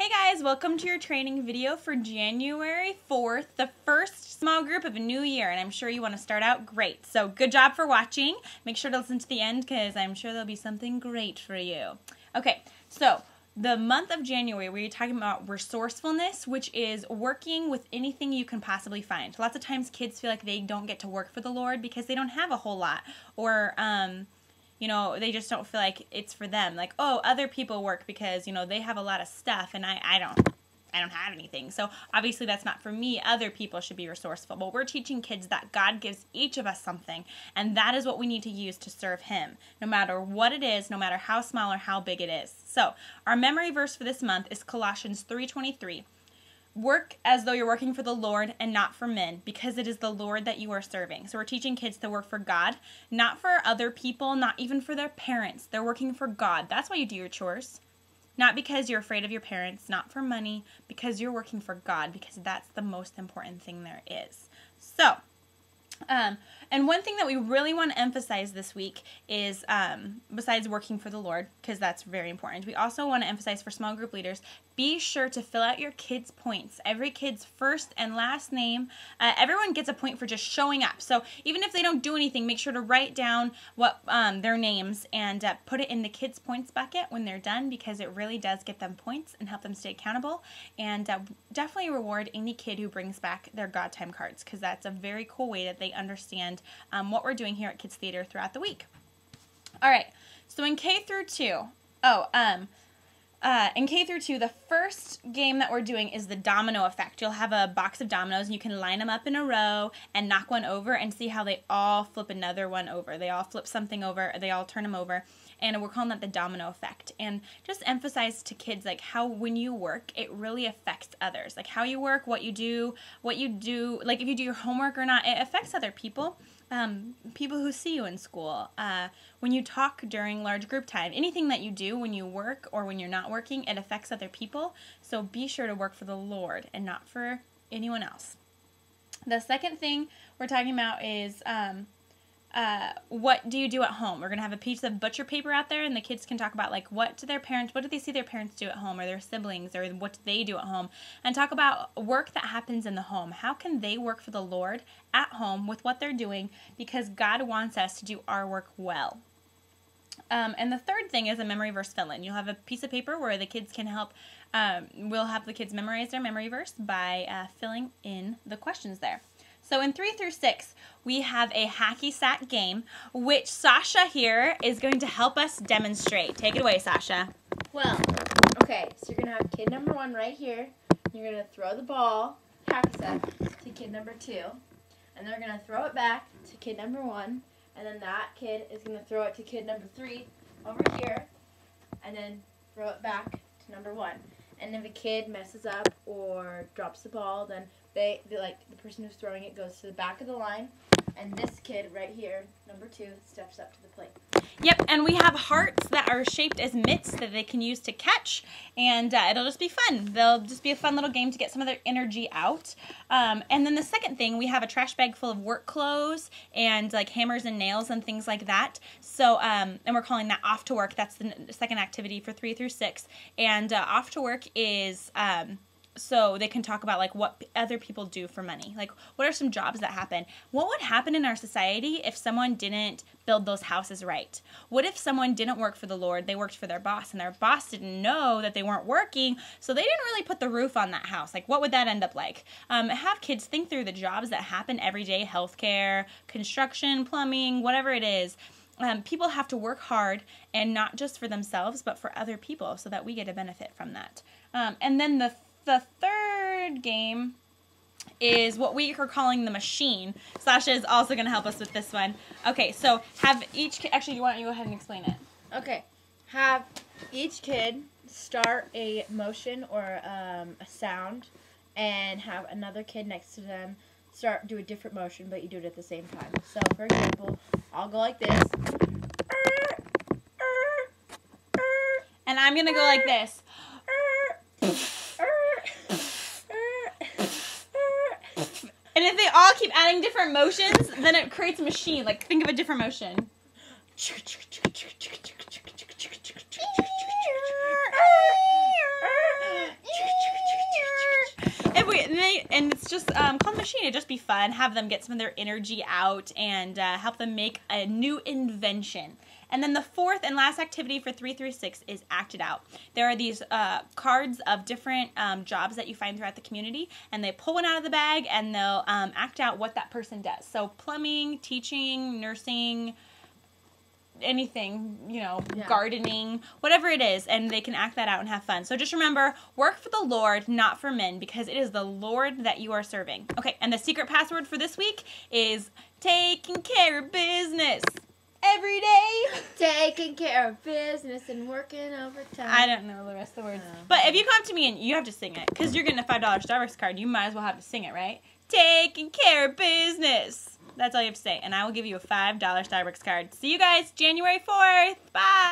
Hey guys, welcome to your training video for January 4th, the first small group of a new year, and I'm sure you want to start out great. So good job for watching. Make sure to listen to the end because I'm sure there'll be something great for you. Okay, so the month of January, we're talking about resourcefulness, which is working with anything you can possibly find. Lots of times kids feel like they don't get to work for the Lord because they don't have a whole lot, or you know, they just don't feel like it's for them. Like, oh, other people work because, you know, they have a lot of stuff and I don't have anything. So obviously that's not for me. Other people should be resourceful. But we're teaching kids that God gives each of us something, and that is what we need to use to serve Him, no matter what it is, no matter how small or how big it is. So our memory verse for this month is Colossians 3:23. Work as though you're working for the Lord and not for men, because it is the Lord that you are serving. So we're teaching kids to work for God, not for other people, not even for their parents. They're working for God. That's why you do your chores. Not because you're afraid of your parents, not for money, because you're working for God, because that's the most important thing there is. So, and one thing that we really want to emphasize this week is, besides working for the Lord, because that's very important, we also want to emphasize for small group leaders, be sure to fill out your kids' points. Every kid's first and last name, everyone gets a point for just showing up. So even if they don't do anything, make sure to write down what their names and put it in the kids' points bucket when they're done, because it really does get them points and help them stay accountable. And definitely reward any kid who brings back their God Time cards, because that's a very cool way that they understand what we're doing here at Kids Theater throughout the week. All right, so in K through 2, in K through 2, the first game that we're doing is the domino effect. You'll have a box of dominoes, and you can line them up in a row and knock one over and see how they all flip another one over. They all flip something over, they all turn them over, and we're calling that the domino effect. And just emphasize to kids like how when you work, it really affects others. Like how you work, what you do, like if you do your homework or not, it affects other people. People who see you in school, when you talk during large group time, anything that you do when you work or when you're not working, it affects other people. So be sure to work for the Lord and not for anyone else. The second thing we're talking about is what do you do at home? We're going to have a piece of butcher paper out there, and the kids can talk about like what do they see their parents do at home, or their siblings, or what do they do at home, and talk about work that happens in the home. How can they work for the Lord at home with what they're doing, because God wants us to do our work well. And the third thing is a memory verse fill-in. You'll have a piece of paper where the kids can help. We'll have the kids memorize their memory verse by filling in the questions there. So in 3 through 6, we have a hacky sack game, which Sasha here is going to help us demonstrate. Take it away, Sasha. Well, okay, so you're going to have kid number 1 right here. You're going to throw the ball, hacky sack, to kid number 2. And they're going to throw it back to kid number 1. And then that kid is going to throw it to kid number 3 over here. And then throw it back to number 1. And if a kid messes up or drops the ball, then they like the person who's throwing it goes to the back of the line, and this kid right here, number 2, steps up to the plate. Yep, and we have hearts that are shaped as mitts that they can use to catch, and it'll just be fun. They'll just be a fun little game to get some of their energy out. And then the second thing, we have a trash bag full of work clothes and like hammers and nails and things like that. So, and we're calling that off to work. That's the second activity for 3 through 6. And off to work is so they can talk about like what other people do for money. Like what are some jobs that happen? What would happen in our society if someone didn't build those houses right? What if someone didn't work for the Lord, they worked for their boss, and their boss didn't know that they weren't working, so they didn't really put the roof on that house? Like what would that end up like? Have kids think through the jobs that happen every day, healthcare, construction, plumbing, whatever it is. People have to work hard, and not just for themselves, but for other people, so that we get a benefit from that. And then the third game is what we are calling the machine. Sasha is also going to help us with this one. Okay, so have each actually, why don't you go ahead and explain it? Okay, have each kid start a motion or a sound, and have another kid next to them do a different motion, but you do it at the same time. So, for example, I'll go like this. And I'm going to go like this. And if they all keep adding different motions, then it creates a machine. Like, think of a different motion. and it's just call the machine. It'd just be fun. Have them get some of their energy out and help them make a new invention. And then the fourth and last activity for 3 through 6 is act it out. There are these cards of different jobs that you find throughout the community, and they pull one out of the bag and they'll act out what that person does. So plumbing, teaching, nursing, anything, gardening, whatever it is, and they can act that out and have fun. So just remember, work for the Lord, not for men, because it is the Lord that you are serving. Okay, and the secret password for this week is taking care of business. Every day. Taking care of business and working overtime. I don't know the rest of the words. But if you come up to me and you have to sing it, because you're getting a $5 Starbucks card, you might as well have to sing it, right? Taking care of business. That's all you have to say. And I will give you a $5 Starbucks card. See you guys January 4th. Bye.